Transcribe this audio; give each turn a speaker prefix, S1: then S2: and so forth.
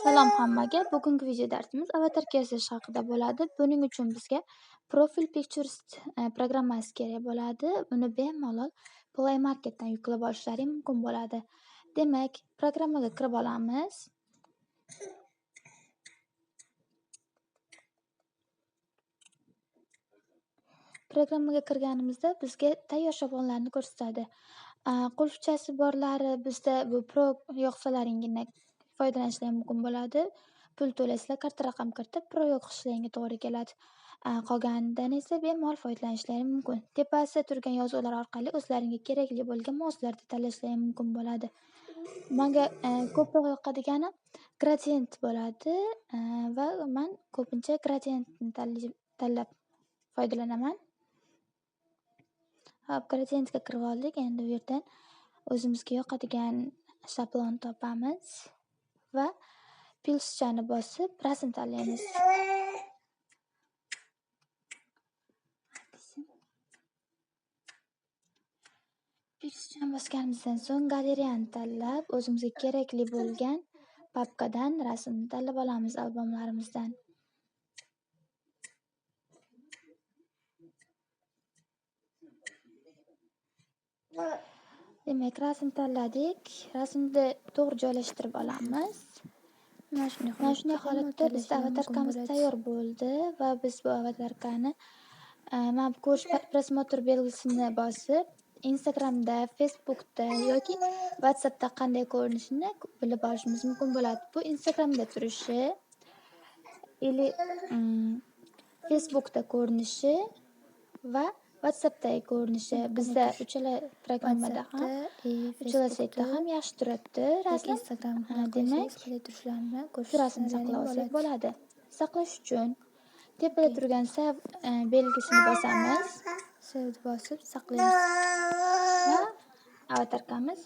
S1: Salom hammaga. Bugungi video darsimiz avatarka yasash haqida bo'ladi. Buning uchun bizga Profile Pictures programmasi kerak bo'ladi. Uni bemalol Play Marketdan yuklab olishlaring mumkin bo'ladi. Demak, programmaga kirib olamiz. Programmaga kirganimizda bizga tayyor shablonlarni ko'rsatadi. Qulfchasi borlari bizda bu Pro yoqsalaringgina foydalanishlari mumkin bo'ladi. Pul to'laysizlar, karta raqam kiritib, Pro yoqishlaringga to'g'ri keladi. Qolganidan esa bemalol foydalanishlari mumkin. Tepasida turgan yozuvlar orqali o'zlaringga kerakli bo'lgan mouselarni tanlashlari mumkin bo'ladi. Menga ko'proq yoqadigani gradient bo'ladi va men ko'pincha gradientni tanlab foydalanaman. Hop, gradientga kirib oldik. Endi bu yerdan o'zimizga yoqadigan shablon topamiz va pilschani bosib rasm tanlaymiz. Pilschani bosganimizdan so'ng galereyani tanlab, o'zimizga kerakli bo'lgan papkadan rasmni tanlab olamiz albomlarimizdan. Demak, rasm tanladik. Rasmni to'g'ri joylashtirib olamiz. Mana shunday holatda bizda avatarkamiz tayyor bo'ldi va biz bu avatarkani mana bu ko'rish prosmotr belgisini bosib, Instagramda, Facebookda yoki WhatsAppda qanday ko'rinishini bilib olishimiz mumkin bo'ladi. Bu Instagramda turishi или Facebookda ko'rinishi va WhatsAppdagi ko'rinishi bizda uchala programmada ham, uchala saytda ham yaxshi turadi rasm. Demak, shu rasmni saqlab olsak bo'ladi. Saqlash uchun tepada turgan save belgisini bosamiz. Save'ni bosib saqlaymiz va avatarkamiz